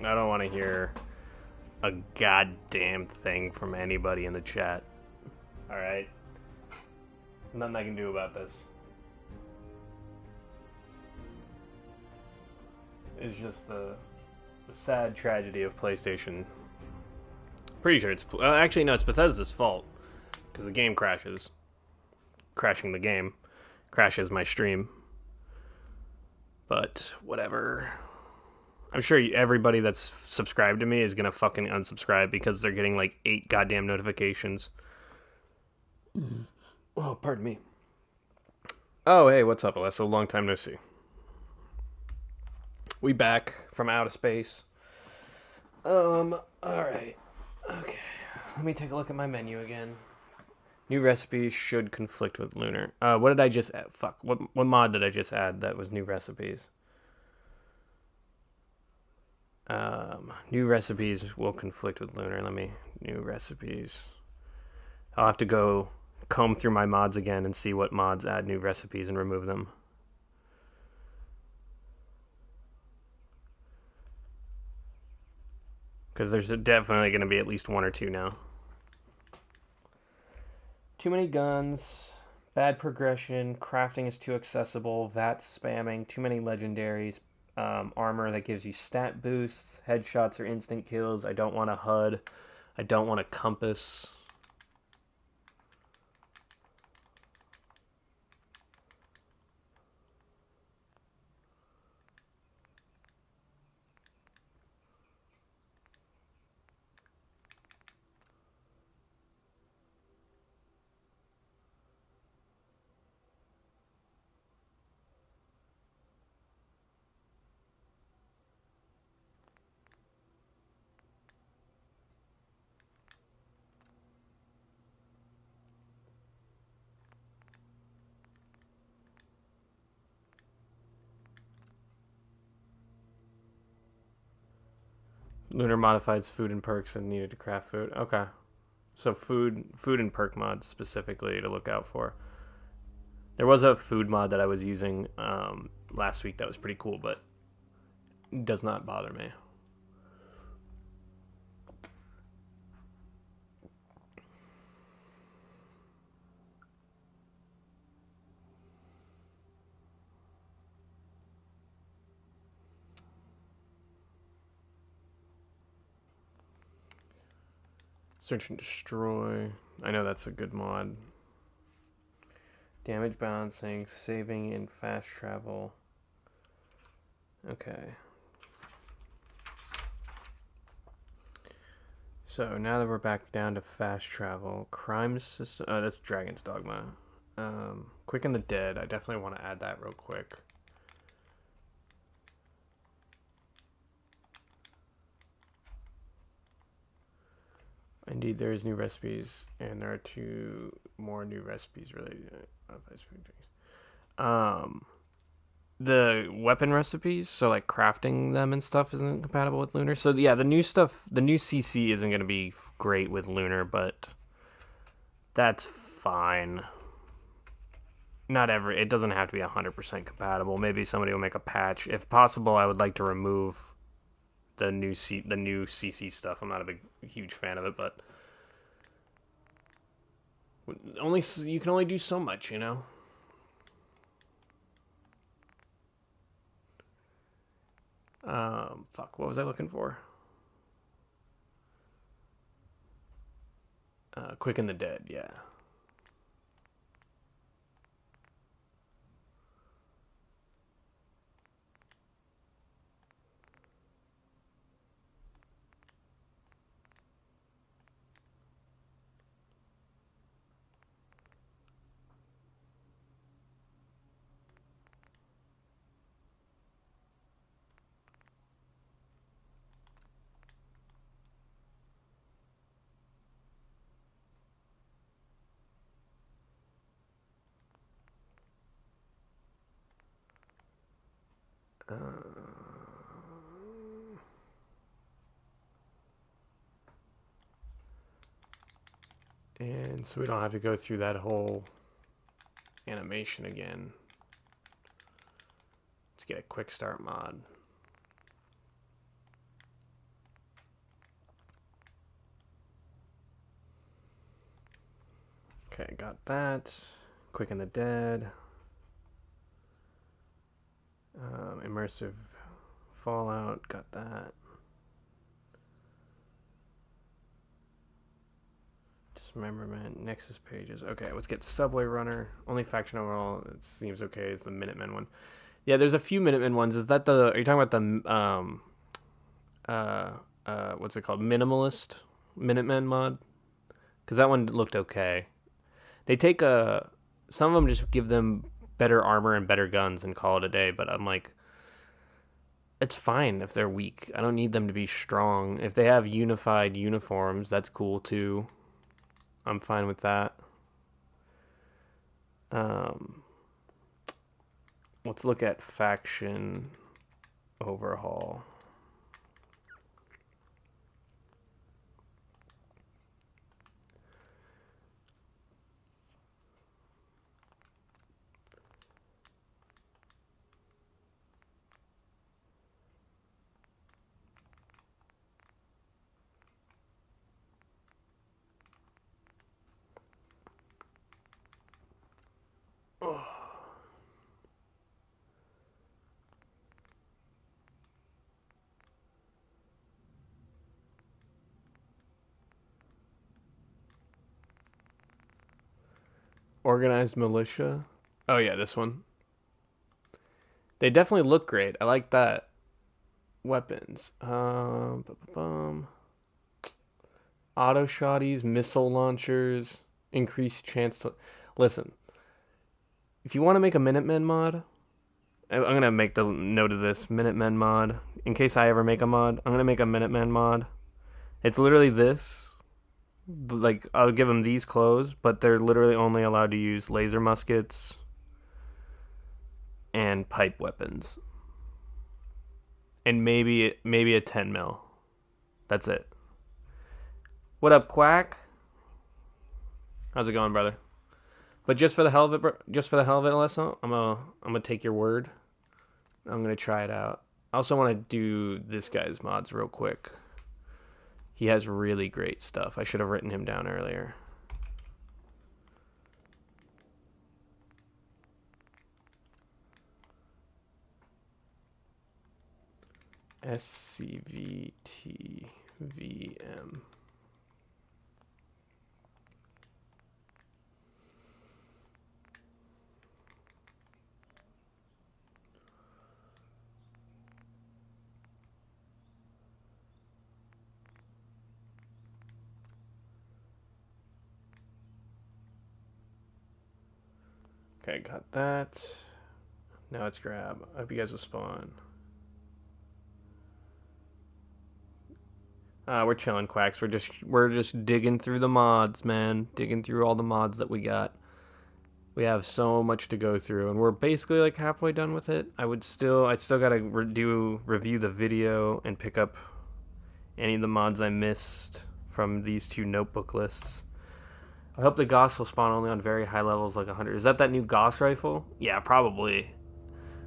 I don't want to hear a goddamn thing from anybody in the chat. Alright? Nothing I can do about this. It's just the sad tragedy of PlayStation. Pretty sure it's... actually, no, it's Bethesda's fault. Because the game crashes. Crashing the game. Crashes my stream. But, whatever. I'm sure everybody that's subscribed to me is gonna fucking unsubscribe because they're getting like 8 goddamn notifications. Oh, pardon me. Oh, hey, what's up, Alessa? Long time no see. We back from outer space. Alright. Okay. Let me take a look at my menu again. New recipes should conflict with lunar. What did I just add? Fuck. What mod did I just add that was new recipes? New recipes will conflict with lunar. New recipes. I'll have to go comb through my mods again and see what mods add new recipes and remove them. Because there's definitely going to be at least 1 or 2 now. Too many guns, bad progression, crafting is too accessible, VAT spamming, too many legendaries, armor that gives you stat boosts, headshots or instant kills, I don't want a HUD, I don't want a compass. Lunar modifies food and perks and needed to craft food. Okay. So food and perk mods specifically to look out for. There was a food mod that I was using last week that was pretty cool, but it does not bother me. Search and destroy. I know that's a good mod. Damage balancing, saving, and fast travel. Okay. So now that we're back down to fast travel, crime system. Oh, that's Dragon's Dogma. Quicken the Dead. I definitely want to add that real quick. Indeed, there is new recipes, and there are 2 more new recipes related to food drinks. The weapon recipes, so like crafting them and stuff, isn't compatible with Lunar. So yeah, the new stuff, the new CC isn't going to be great with Lunar, but that's fine. Not every, it doesn't have to be 100% compatible. Maybe somebody will make a patch. If possible, I would like to remove the new CC stuff. I'm not a huge fan of it, but you can only do so much, you know. Fuck, what was I looking for? Quicken the Dead, yeah. And so we don't have to go through that whole animation again. Let's get a quick start mod. Okay, got that. Quick and the Dead. Immersive Fallout, got that. Dismemberment, Nexus pages. Okay, let's get Subway Runner. Only faction overall, it seems okay, is the Minutemen one. Yeah, there's a few Minutemen ones. Is that the? Are you talking about the what's it called? Minimalist Minutemen mod? Because that one looked okay. They take some of them just give them better armor and better guns and call it a day. But I'm like, it's fine if they're weak. I don't need them to be strong. If they have unified uniforms, that's cool too. I'm fine with that. Um, let's look at faction overhaul. Oh. Organized militia. Oh yeah, this one. They definitely look great. I like that. Weapons. Auto shotties, missile launchers, increased chance to. Listen, if you want to make a Minutemen mod, I'm gonna make the note of this Minutemen mod in case I ever make a mod. I'm gonna make a Minutemen mod. It's literally this. Like I'll give them these clothes, but they're literally only allowed to use laser muskets and pipe weapons, and maybe a 10 mil. That's it. What up, Quack? How's it going, brother? But just for the hell of it, just for the hell of it, Alessa, I'm gonna take your word. I'm gonna try it out. I also want to do this guy's mods real quick. He has really great stuff. I should have written him down earlier. SCVTVM. Okay, got that. Now it's grab. I hope you guys will spawn. We're chilling, Quacks. We're just digging through the mods, man. Digging through all the mods that we got. We have so much to go through, and we're basically like halfway done with it. I still gotta review the video and pick up any of the mods I missed from these two notebook lists. I hope the Gauss will spawn only on very high levels, like 100. Is that new Gauss rifle? Yeah, probably.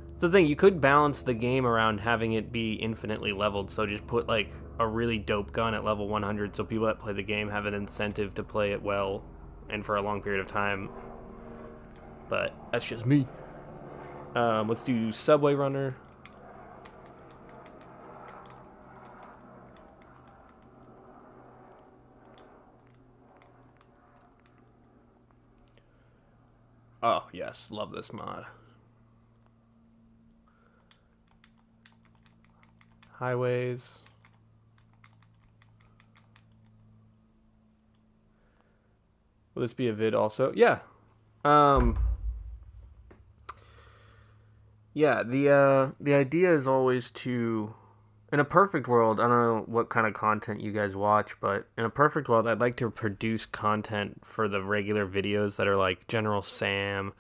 It's the thing, you could balance the game around having it be infinitely leveled, so just put like a really dope gun at level 100 so people that play the game have an incentive to play it well and for a long period of time. But that's just me. Let's do Subway Runner. Oh, yes, love this mod. Highways. Will this be a vid also? Yeah. Um, yeah, the idea is always to in a perfect world, I don't know what kind of content you guys watch, but in a perfect world, I'd like to produce content for the regular videos that are like General Sam,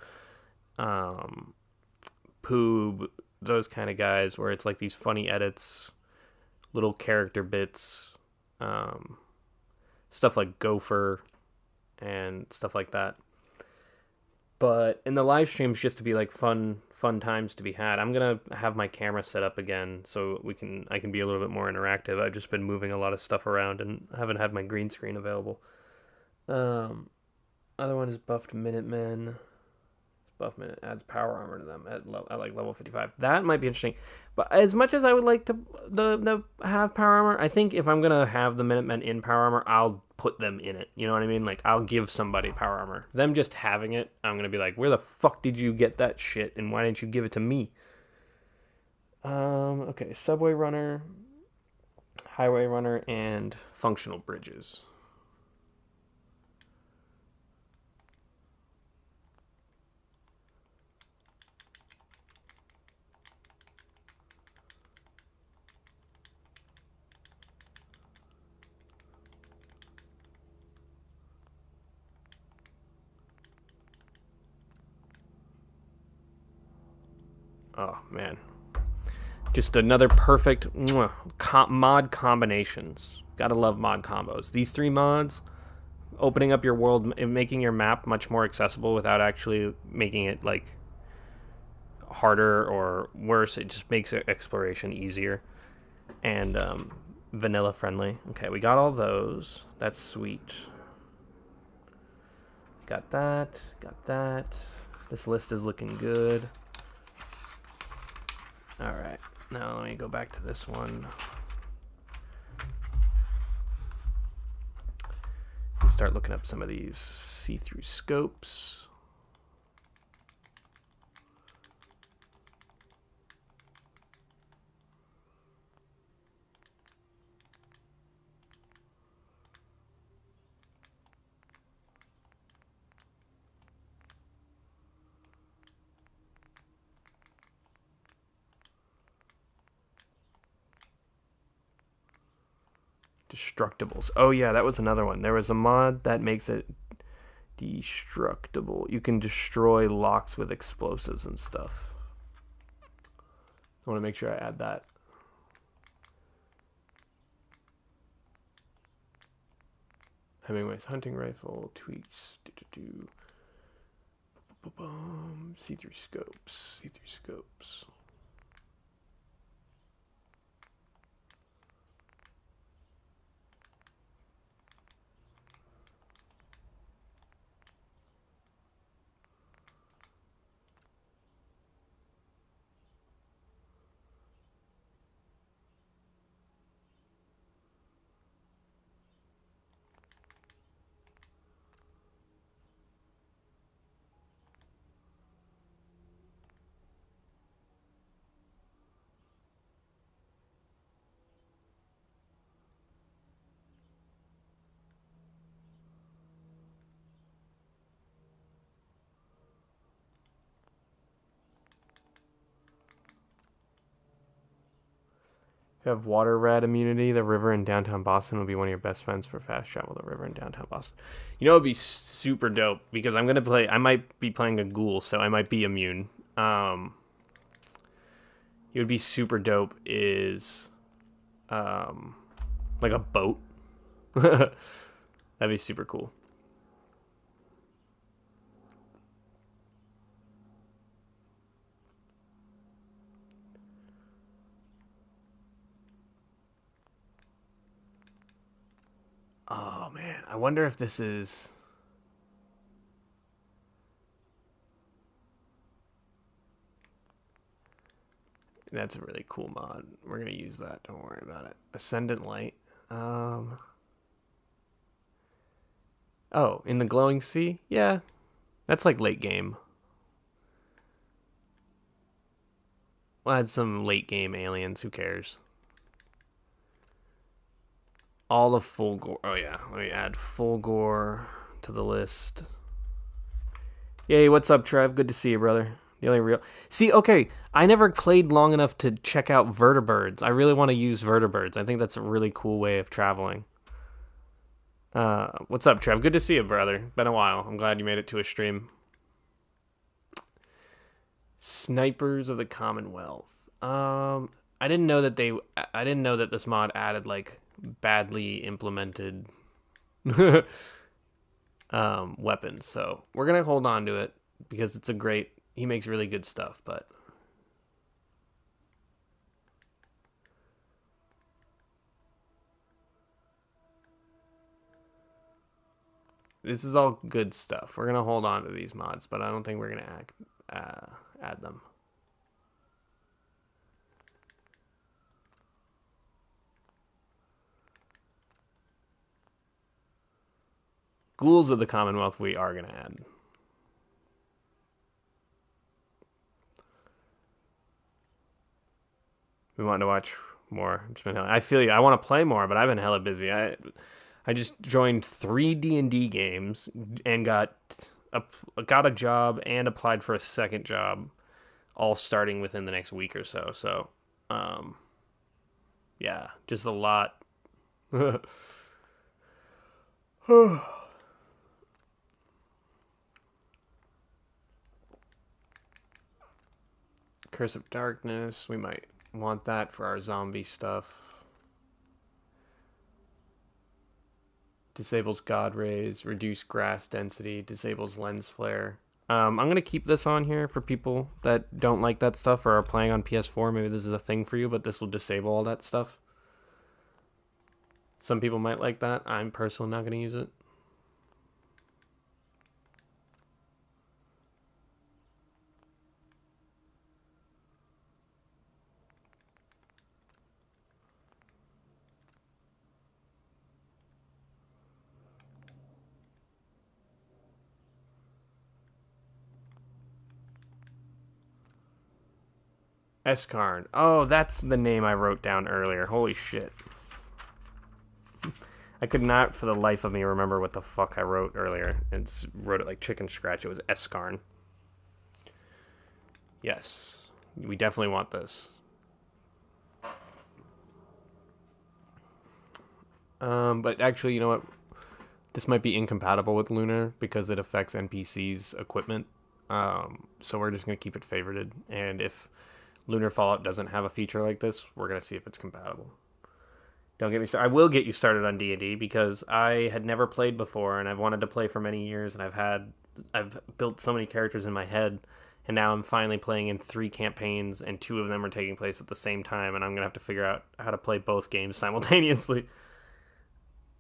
um, Poob, those kind of guys, where it's like these funny edits, little character bits, um, stuff like Gopher and stuff like that. But in the live streams, just to be like fun times to be had. I'm gonna have my camera set up again so I can be a little bit more interactive. I've just been moving a lot of stuff around and haven't had my green screen available. Um, Other one is buffed Minutemen. Buff minute adds power armor to them at like level 55. That might be interesting. But as much as I would like to the have power armor, I think if I'm gonna have the Minutemen in power armor, I'll put them in it. You know what I mean? Like I'll give somebody power armor. Them just having it, I'm gonna be like, where the fuck did you get that shit? And why didn't you give it to me? Okay, subway runner, highway runner, and functional bridges. Oh man, just another perfect mod combinations. Gotta love mod combos. These three mods, opening up your world and making your map much more accessible without actually making it like harder or worse. It just makes exploration easier and vanilla friendly. Okay, we got all those. That's sweet. Got that. Got that. This list is looking good. All right. Now let me go back to this one. And start looking up some of these see-through scopes. Destructibles. Oh yeah, that was another one. There was a mod that makes it destructible. You can destroy locks with explosives and stuff. I want to make sure I add that. Hemingway's hunting rifle tweaks. See-through scopes. See-through scopes. If you have water rat immunity, the river in downtown Boston will be one of your best friends for fast travel. The river in downtown Boston. You know, it'd be super dope because I'm gonna play. I might be playing a ghoul, so I might be immune. It would be super dope. Is um, like a boat. That'd be super cool. Oh man, I wonder if this is. That's a really cool mod. We're gonna use that. Don't worry about it. Ascendant light. Um. Oh, in the glowing sea. Yeah, that's like late game. We'll add some late game aliens. Who cares? All of full gore. Oh yeah, let me add full gore to the list. Yay, what's up, Trev? Good to see you, brother. The only real. See, okay, I never played long enough to check out vertibirds. I really want to use vertibirds. I think that's a really cool way of traveling. What's up, Trev? Good to see you, brother. Been a while. I'm glad you made it to a stream. Snipers of the Commonwealth. I didn't know that they. I didn't know that this mod added like badly implemented weapons. So we're gonna hold on to it because it's a great. He makes really good stuff, but This is all good stuff. We're gonna hold on to these mods, but I don't think we're gonna add them. Ghouls of the Commonwealth we are gonna add. We want to watch more. I feel you. I want to play more, but I've been hella busy. I just joined 3 D&D games and got a job and applied for a second job, all starting within the next week or so. So, um, yeah, just a lot. Curse of Darkness. We might want that for our zombie stuff. Disables God Rays, reduce grass density, disables lens flare. I'm going to keep this on here for people that don't like that stuff or are playing on PS4. Maybe this is a thing for you, but this will disable all that stuff. Some people might like that. I'm personally not going to use it. Escarn. Oh, that's the name I wrote down earlier. Holy shit. I could not for the life of me remember what the fuck I wrote earlier. And wrote it like chicken scratch. It was Escarn. Yes. We definitely want this. But actually, you know what? This might be incompatible with Lunar because it affects NPCs' equipment. So we're just going to keep it favorited. And if Lunar Fallout doesn't have a feature like this, we're going to see if it's compatible. Don't get me started. I will get you started on D&D because I had never played before and I've wanted to play for many years and I've built so many characters in my head and now I'm finally playing in 3 campaigns and 2 of them are taking place at the same time and I'm going to have to figure out how to play both games simultaneously.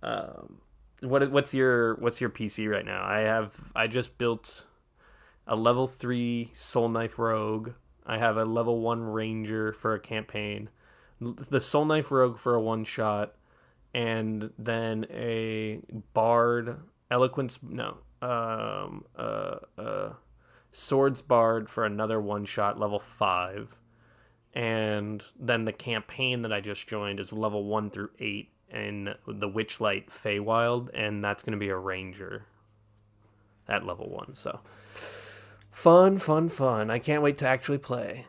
Um, what's your PC right now? I just built a level 3 Soul Knife Rogue. I have a level 1 Ranger for a campaign. The Soul Knife Rogue for a one shot, and then a Bard Eloquence no Swords Bard for another one shot level 5, and then the campaign that I just joined is level 1 through 8 in the Witchlight Feywild, and that's going to be a Ranger at level 1. So fun, fun, fun. I can't wait to actually play.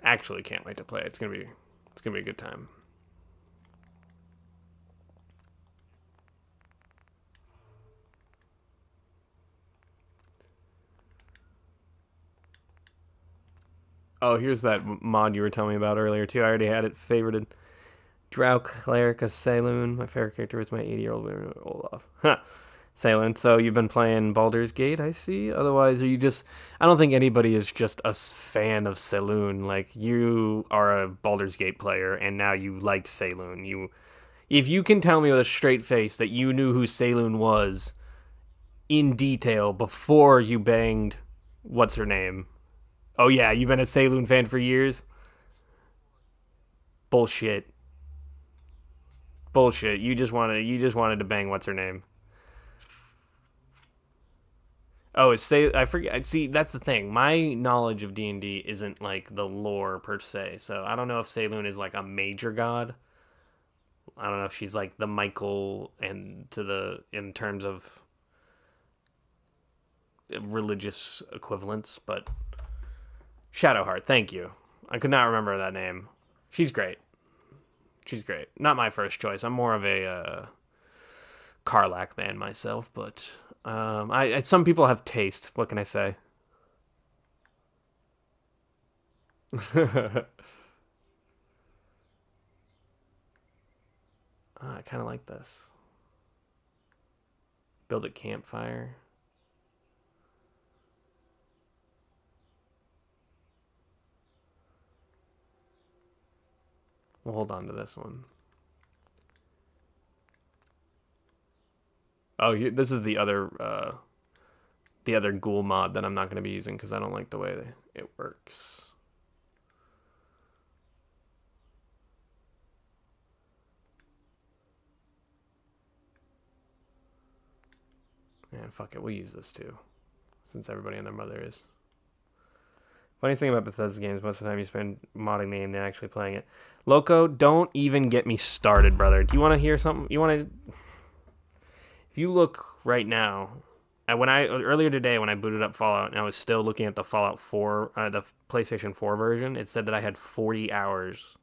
Actually can't wait to play. It's gonna be a good time. Oh, here's that mod you were telling me about earlier too. I already had it favorited. Drow Cleric of Saloon. My favorite character is my 80-year-old Olaf. Huh. Saloon. So you've been playing Baldur's Gate, I see. Otherwise, are you just? I don't think anybody is just a fan of Saloon. Like you are a Baldur's Gate player, and now you like Saloon. If you can tell me with a straight face that you knew who Saloon was in detail before you banged, what's her name? Oh yeah, you've been a Saloon fan for years. Bullshit. Bullshit. You just wanted to bang what's her name? Oh, it's say I forget. See, that's the thing. My knowledge of D&D isn't like the lore per se. So I don't know if Saloon is like a major god. I don't know if she's like the Michael and to the in terms of religious equivalents, but Shadowheart, thank you. I could not remember that name. She's great. She's great. Not my first choice. I'm more of a Karlach man myself, but I some people have taste. What can I say? I kind of like this. Build a campfire. We'll hold on to this one. Oh, this is the other ghoul mod that I'm not going to be using because I don't like the way it works. And fuck it, we'll use this too, since everybody and their mother is. Funny thing about Bethesda games, most of the time you spend modding the game than actually playing it. Loco, don't even get me started, brother. Do you want to hear something? You want to? If you look right now, earlier today when I booted up Fallout and I was still looking at the Fallout 4, the PlayStation 4 version, it said that I had 40 hours.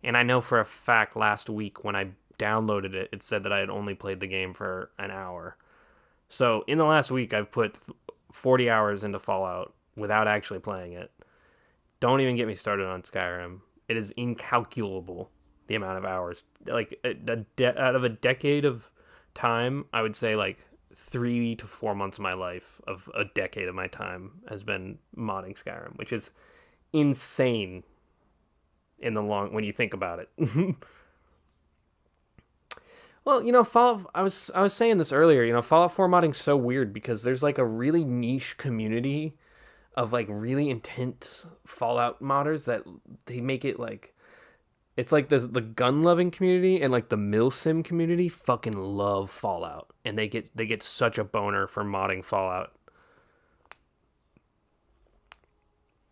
And I know for a fact last week when I downloaded it, it said that I had only played the game for an hour. So in the last week, I've put 40 hours into Fallout without actually playing it. Don't even get me started on Skyrim. It is incalculable the amount of hours. Like out of a decade of time, I would say like 3 to 4 months of my life of a decade of my time has been modding Skyrim, which is insane in the long when you think about it. Well, Fallout. I was saying this earlier. Fallout 4 modding's so weird because there's like a really niche community of like really intense Fallout modders that they make it like it's like the gun loving community and like the milsim community fucking love Fallout and they get such a boner for modding Fallout.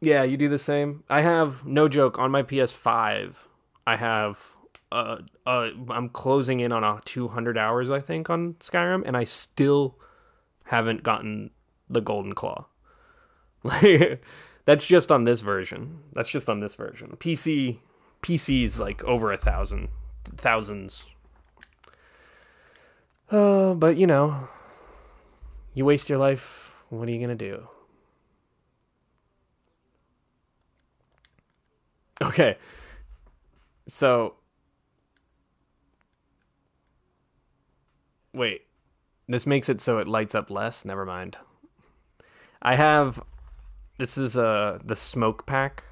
Yeah, you do the same. I have no joke on my PS5. I have I'm closing in on 200 hours I think on Skyrim and I still haven't gotten the golden claw. Like that's just on this version. That's just on this version. PC's like over 1,000 thousands. But you waste your life. What are you gonna do? Okay, so wait. This makes it so it lights up less. Never mind. I have this is the smoke pack.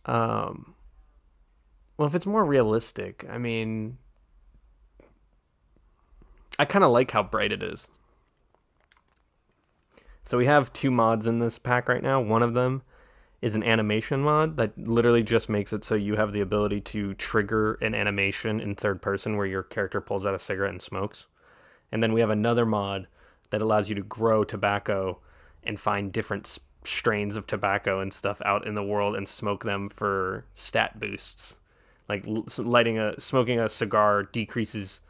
Um, well, if it's more realistic, I mean, I kind of like how bright it is. So we have two mods in this pack right now. One of them is an animation mod that literally just makes it so you have the ability to trigger an animation in third person where your character pulls out a cigarette and smokes. And then we have another mod that allows you to grow tobacco and find different strains of tobacco and stuff out in the world and smoke them for stat boosts. Like smoking a cigar decreases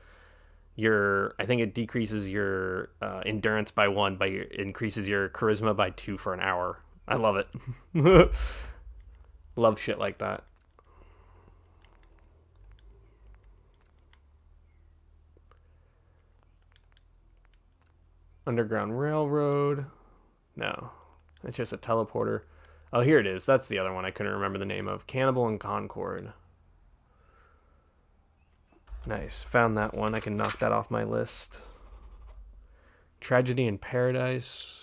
I think it decreases your endurance by 1, but it increases your charisma by 2 for an hour. I love it. Love shit like that. Underground Railroad. No, it's just a teleporter. Oh, here it is. That's the other one I couldn't remember the name of. Cannibal and Concord. Nice. Found that one. I can knock that off my list. Tragedy in Paradise.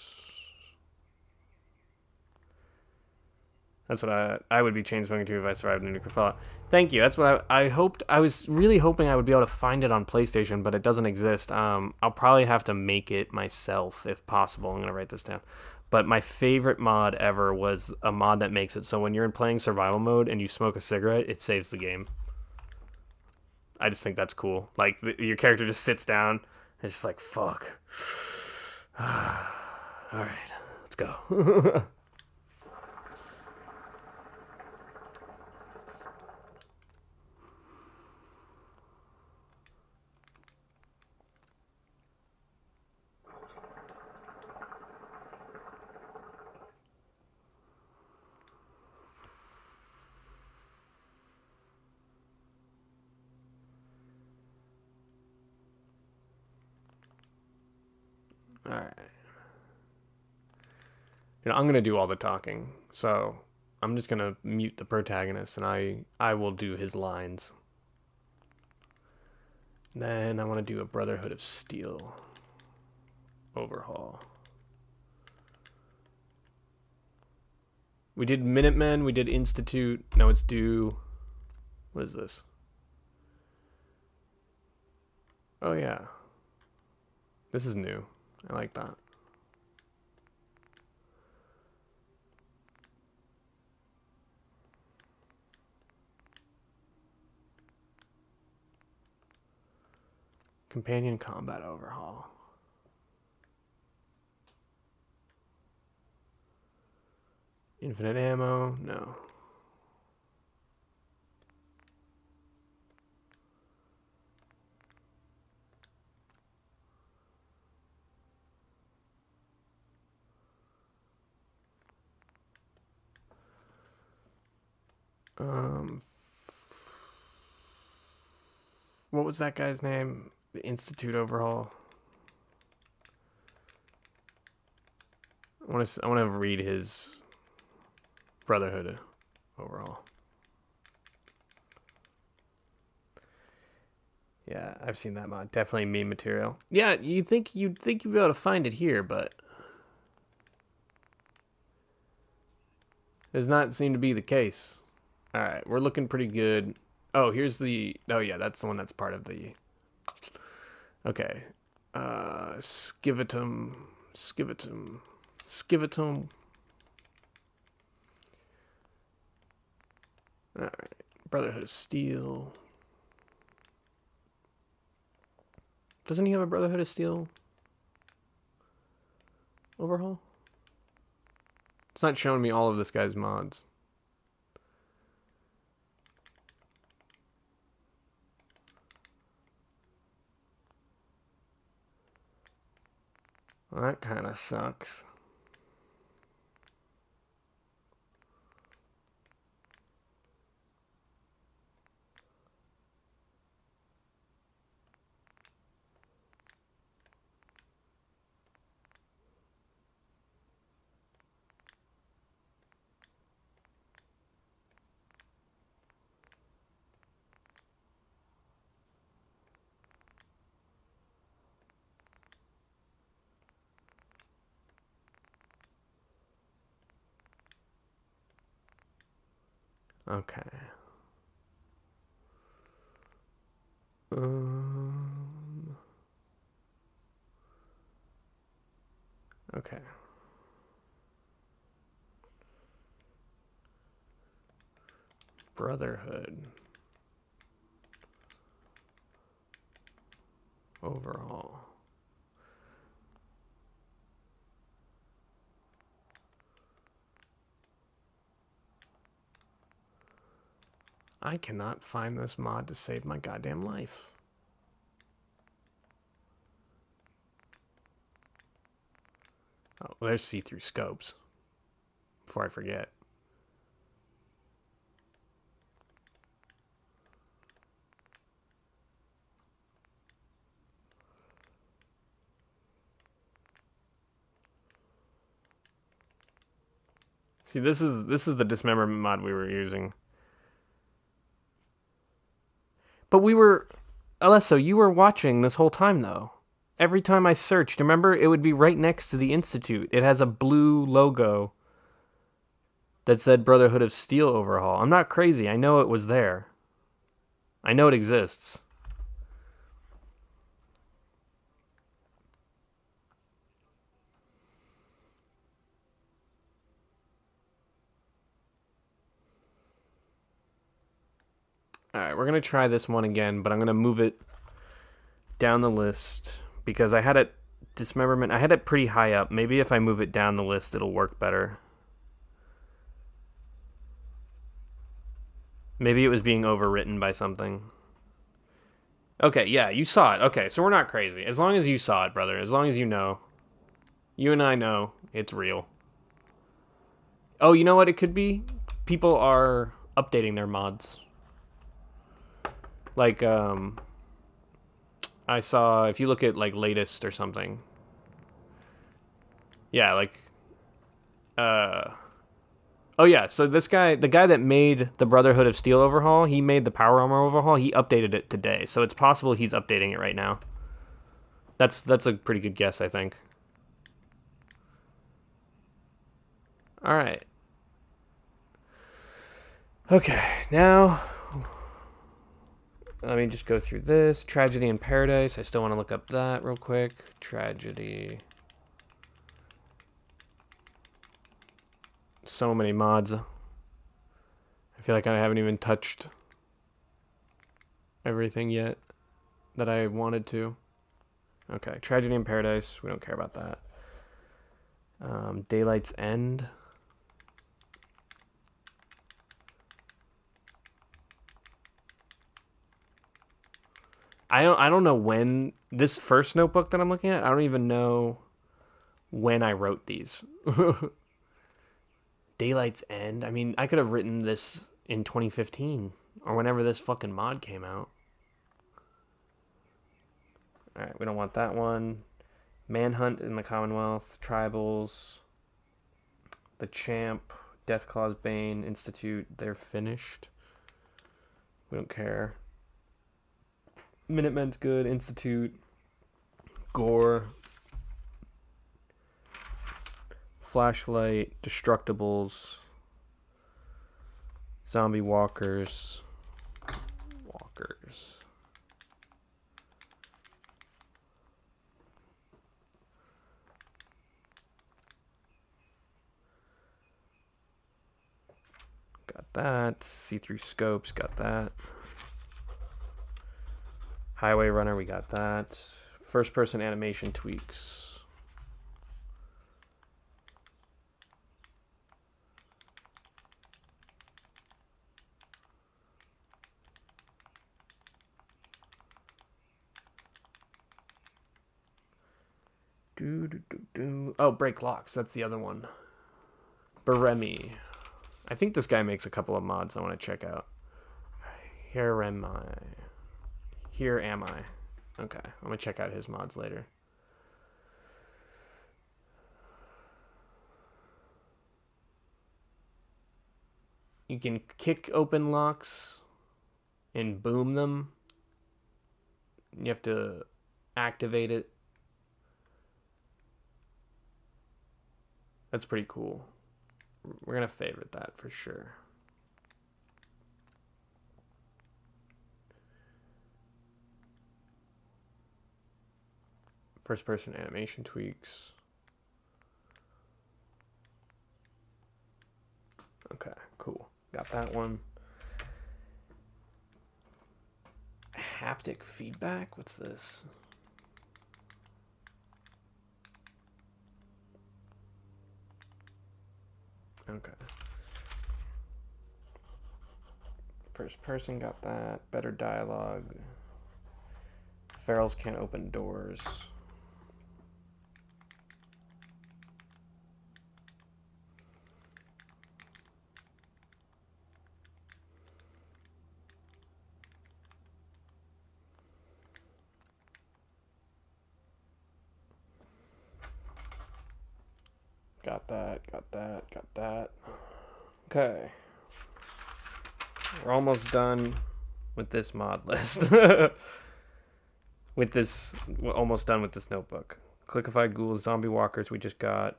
That's what I would be chain smoking to if I survived a nuclear fallout. Thank you. That's what I hoped. I was really hoping I would be able to find it on PlayStation, but it doesn't exist. I'll probably have to make it myself if possible. I'm gonna write this down. But my favorite mod ever was a mod that makes it so when you're playing survival mode and you smoke a cigarette, it saves the game. I just think that's cool. Like your character just sits down. And it's just like fuck. All right, let's go. All right. I'm gonna do all the talking, so I'm just gonna mute the protagonist, and I will do his lines. Then I want to do a Brotherhood of Steel overhaul. We did Minutemen, we did Institute, now it's due. What is this? Oh yeah. This is new. I like that. Companion combat overhaul. Infinite ammo? No. What was that guy's name? The Institute overhaul. I want to read his Brotherhood overhaul. Yeah, I've seen that mod. Definitely meme material. Yeah, you'd think you'd be able to find it here, but does not seem to be the case. All right, we're looking pretty good. Oh, here's the. Oh yeah, that's the one that's part of the. Okay, Skivitum. All right, Brotherhood of Steel. Doesn't he have a Brotherhood of Steel overhaul? It's not showing me all of this guy's mods. Well, that kind of sucks. Okay. Okay. Brotherhood overhaul. I cannot find this mod to save my goddamn life. Oh, well, there's see-through scopes. Before I forget. See, this is the dismemberment mod we were using. But we were, Alesso, you were watching this whole time though. Every time I searched, remember, it would be right next to the Institute. It has a blue logo that said Brotherhood of Steel overhaul. I'm not crazy. I know it was there. I know it exists. Alright, we're going to try this one again, but I'm going to move it down the list because I had it dismemberment. I had it pretty high up. Maybe if I move it down the list, it'll work better. Maybe it was being overwritten by something. Okay, yeah, you saw it. Okay, so we're not crazy. As long as you saw it, brother. As long as you know. You and I know it's real. Oh, you know what it could be? People are updating their mods. Like, I saw, if you look at, like, latest or something. Yeah, like, oh yeah, so this guy, the guy that made the Brotherhood of Steel overhaul, he made the Power Armor overhaul, he updated it today. So it's possible he's updating it right now. That's a pretty good guess, I think. All right. Okay, now Let me just go through this. Tragedy in Paradise. I still want to look up that real quick. Tragedy. So many mods. I feel like I haven't even touched everything yet that I wanted to. Okay, Tragedy in Paradise. We don't care about that. Daylight's End. I don't know when this first notebook that I'm looking at. I don't even know when I wrote these. Daylight's End. I mean, I could have written this in 2015 or whenever this fucking mod came out. All right, we don't want that one. Manhunt in the Commonwealth, Tribals, The Champ, Deathclaw's Bane, Institute. They're finished. We don't care. Minutemen's good. Institute, Gore, Flashlight, Destructibles, Zombie Walkers. Got that. See-through scopes, got that. Highway Runner, we got that. First person animation tweaks. Oh, Break Locks, that's the other one. Baremi. I think this guy makes a couple of mods I want to check out. Here am I. Here am I. Okay, I'm going to check out his mods later. You can kick open locks and boom them. You have to activate it. That's pretty cool. We're going to favorite that for sure. First person animation tweaks. Okay, cool. Got that one. Haptic feedback? What's this? Okay. First person, got that. Better dialogue. Ferals can't open doors. Got that, got that, got that. Okay. We're almost done with this mod list. We're almost done with this notebook. Clickified ghouls, zombie walkers, we just got.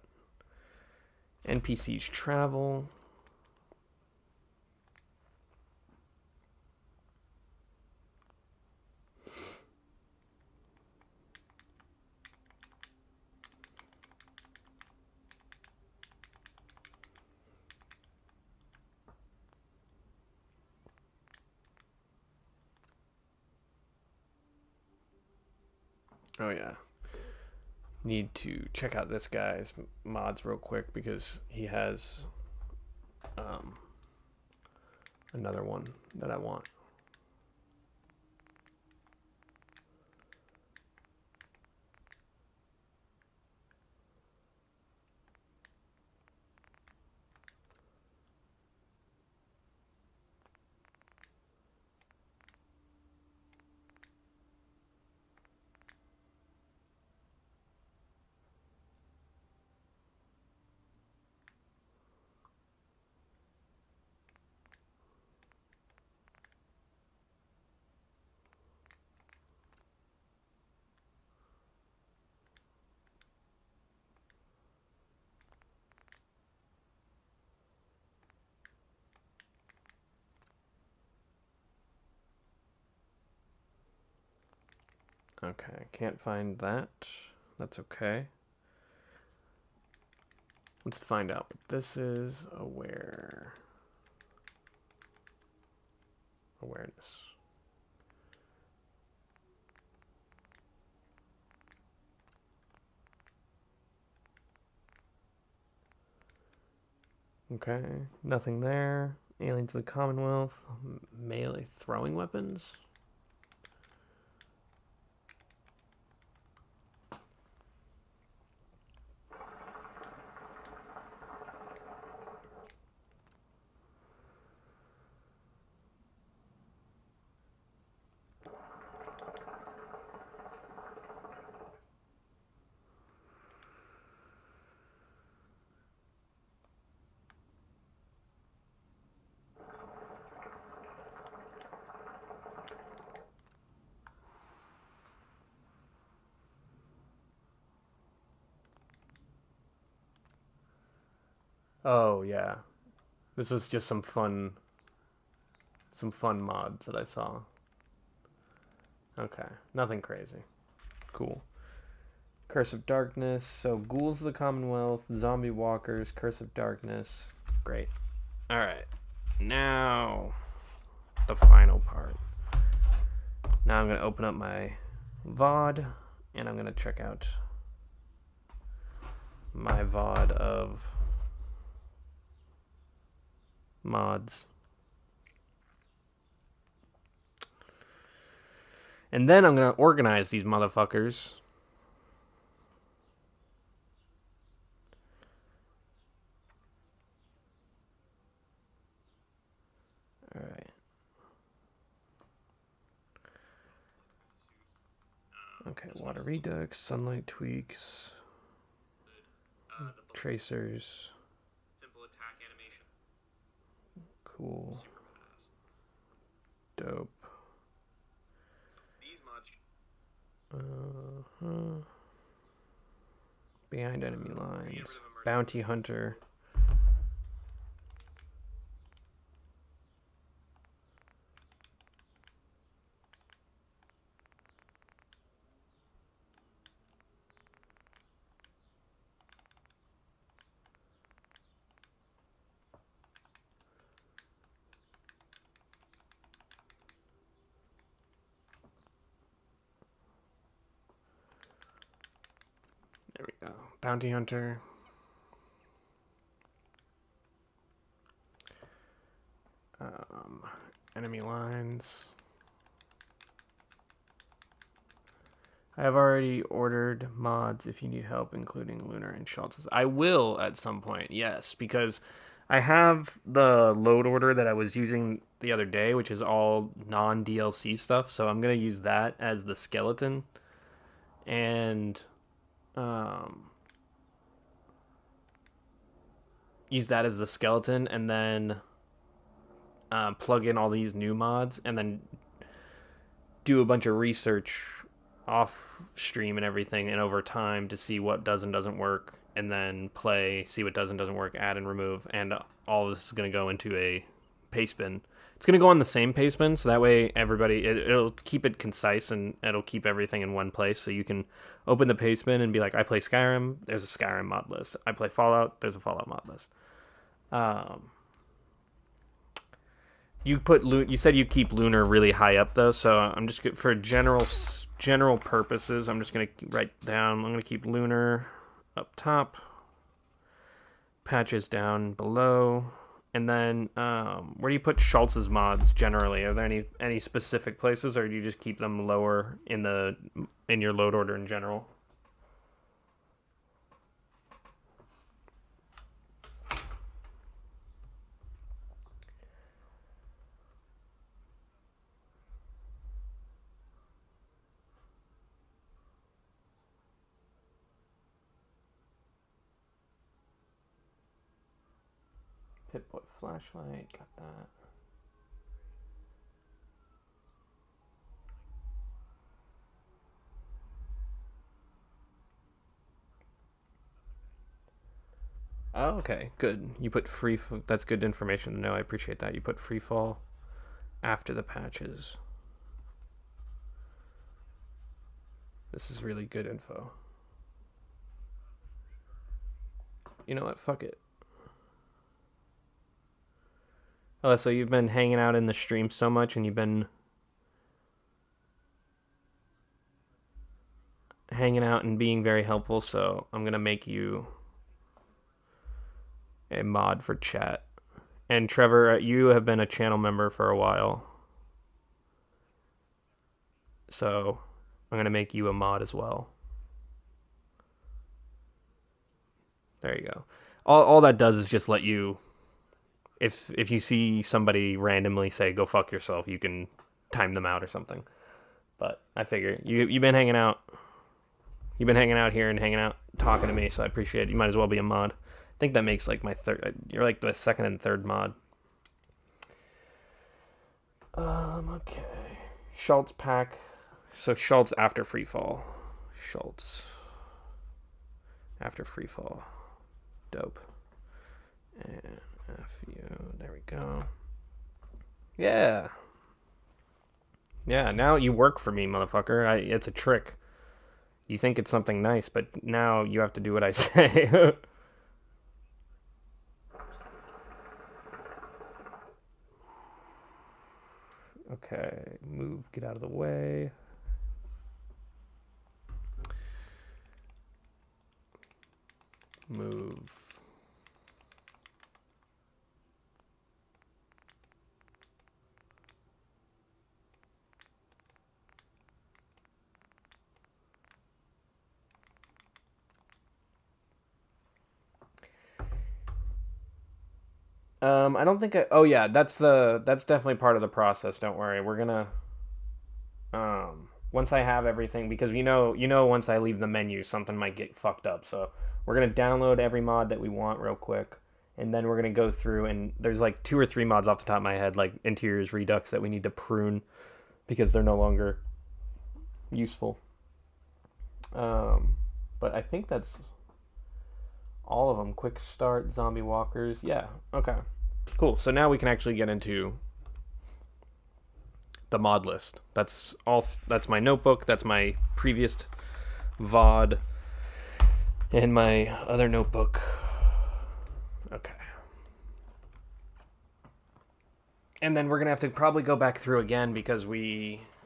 NPCs travel. Oh yeah. Need to check out this guy's mods real quick because he has another one that I want. Okay, can't find that. That's okay. Let's find out what this is. Awareness. Okay, nothing there. Aliens of the Commonwealth. Melee throwing weapons. Oh yeah, this was just some fun mods that I saw. Okay, nothing crazy. Cool. Curse of Darkness. So ghouls of the Commonwealth, zombie walkers, Curse of Darkness. Great. All right. Now the final part. Now I'm gonna open up my VOD and I'm gonna check out my VOD of mods. And then I'm gonna organize these motherfuckers. Alright. Okay, water redux, sunlight tweaks, tracers. Cool. Dope. Uh-huh. Behind enemy lines. Bounty hunter. There we go. Bounty hunter. Enemy lines. I have already ordered mods if you need help, including Lunar and Schultz's. I will at some point, yes, because I have the load order that I was using the other day, which is all non-DLC stuff. So I'm gonna use that as the skeleton, and um, use that as the skeleton, and then plug in all these new mods, and then do a bunch of research off stream and everything and over time to see what does and doesn't work, and then play, see what does and doesn't work, add and remove, and all this is going to go into a paste bin. It's going to go on the same paste bin, so that way everybody, it'll keep it concise and it'll keep everything in one place, so you can open the paste bin and be like, I play Skyrim, there's a Skyrim mod list. I play Fallout, there's a Fallout mod list. You said you keep Lunar really high up though, so I'm just for general purposes. I'm just gonna write down. I'm gonna keep Lunar up top, Patches down below, and then where do you put Schultz's mods generally? Are there any specific places, or do you just keep them lower in your load order in general? Pitboy flashlight, got that. Oh, okay, good. You put that's good information to know. I appreciate that. You put free fall after the patches. This is really good info. You know what? Fuck it. Oh, so you've been hanging out in the stream so much, and you've been hanging out and being very helpful, so I'm gonna make you a mod for chat. And Trevor, you have been a channel member for a while, so I'm gonna make you a mod as well. There you go. All that does is just let you, if you see somebody randomly say go fuck yourself, you can time them out or something. But I figure you've been hanging out. You've been hanging out here and hanging out talking to me, so I appreciate it. You might as well be a mod. I think that makes like my third. You're like the second and third mod. Okay. Schultz pack. So Schultz after freefall. Schultz after freefall. Dope. And FU. There we go. Yeah. Yeah, now you work for me, motherfucker. It's a trick. You think it's something nice, but now you have to do what I say. Okay, move, get out of the way. Move. I don't think oh yeah, that's definitely part of the process. Don't worry. We're gonna once I have everything, because once I leave the menu, something might get fucked up. So we're gonna download every mod that we want real quick, and then we're gonna go through, and there's like 2 or 3 mods off the top of my head, like Interiors Redux, that we need to prune because they're no longer useful. But I think that's all of them. Quick start, zombie walkers. Yeah. Okay. Cool. So now we can actually get into the mod list. That's all. That's my notebook. That's my previous VOD, and my other notebook. Okay. And then we're gonna have to probably go back through again because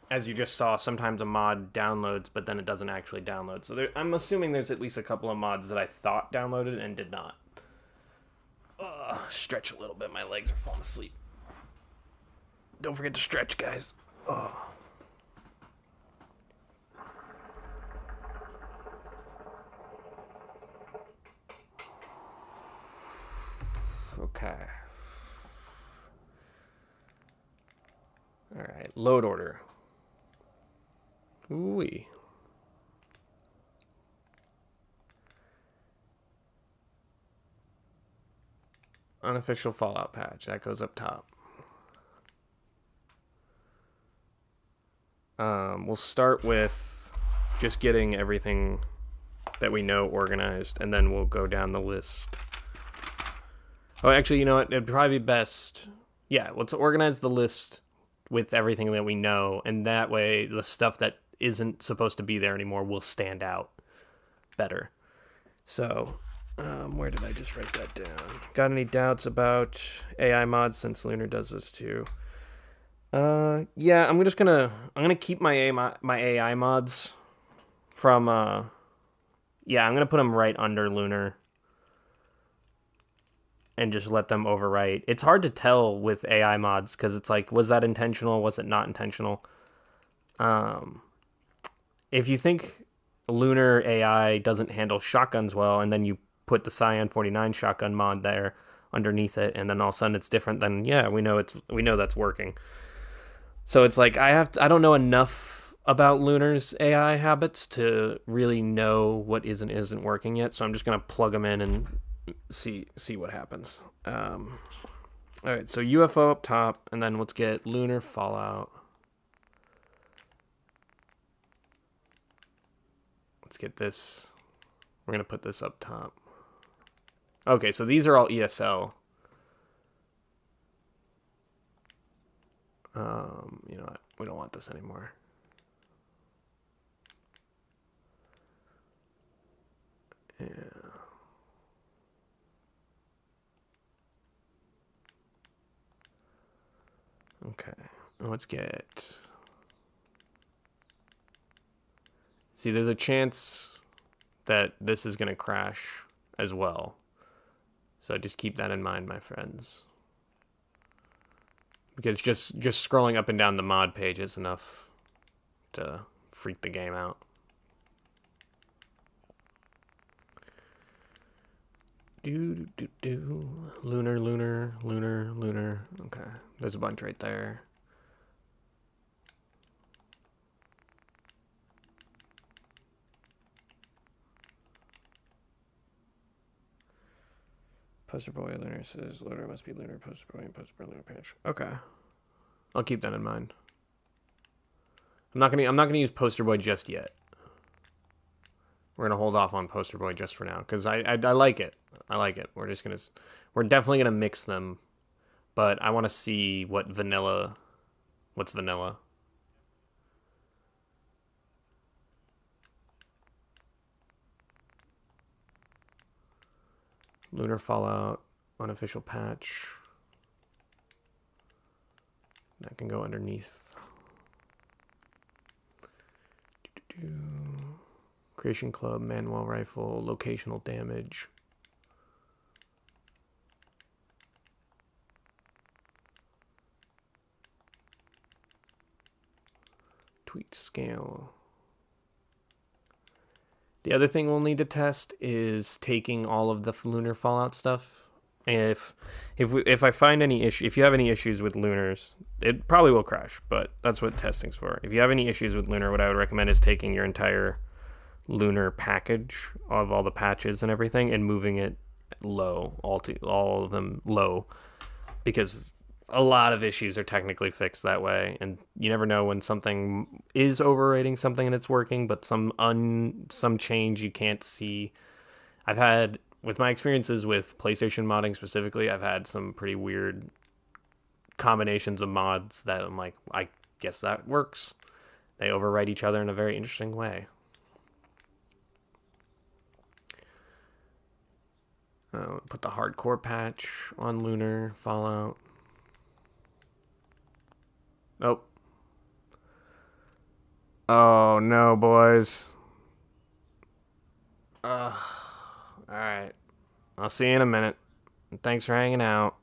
as you just saw, sometimes a mod downloads, but then it doesn't actually download. So I'm assuming there's at least a couple of mods that I thought downloaded and did not. Stretch a little bit. My legs are falling asleep. Don't forget to stretch, guys. Okay. All right. Load order. Ooh-wee. Unofficial Fallout patch. That goes up top. We'll start with just getting everything that we know organized, and then we'll go down the list. Oh, actually, you know what? It'd probably be best. Yeah, let's organize the list with everything that we know, and that way the stuff that isn't supposed to be there anymore will stand out better. So, where did I just write that down? Got any doubts about AI mods, since Lunar does this too? Yeah, I'm gonna keep my AI mods from yeah, I'm gonna put them right under Lunar and just let them overwrite. It's hard to tell with AI mods because it's like, was that intentional? Was it not intentional? Um, if you think Lunar AI doesn't handle shotguns well, and then you put the Cyan 49 shotgun mod there underneath it, and then all of a sudden it's different, then yeah, we know that's working. So it's like I don't know enough about Lunar's AI habits to really know what isn't working yet. So I'm just gonna plug them in and see what happens. All right, so UFO up top, and then let's get Lunar Fallout. Let's get this. We're gonna put this up top. Okay, so these are all ESL. You know what? We don't want this anymore. Okay, let's get... See, there's a chance that this is going to crash as well. So just keep that in mind, my friends. Because just scrolling up and down the mod page is enough to freak the game out. Lunar, lunar, lunar, lunar. Okay, there's a bunch right there. Poster boy lunar says loader must be lunar, poster boy, and poster boy lunar patch. Okay, I'll keep that in mind. I'm not gonna use poster boy just yet. We're gonna hold off on poster boy just for now because I like it. I like it. We're definitely gonna mix them, but I want to see what's vanilla. Lunar Fallout, unofficial patch. That can go underneath. Creation Club, Manual Rifle, locational damage. Tweak scale. The other thing we'll need to test is taking all of the Lunar Fallout stuff. And if I find any issue, if you have any issues with Lunars, it probably will crash, but that's what testing's for. If you have any issues with Lunar, what I would recommend is taking your entire Lunar package of all the patches and everything and moving it low, all of them low, because a lot of issues are technically fixed that way, and you never know when something is overrating something and it's working, but some change you can't see. I've had with my experiences with PlayStation modding specifically, I've had some pretty weird combinations of mods that I'm like, I guess that works. They overwrite each other in a very interesting way. Put the hardcore patch on Lunar Fallout. Nope. Oh no, boys. Alright. I'll see you in a minute. Thanks for hanging out.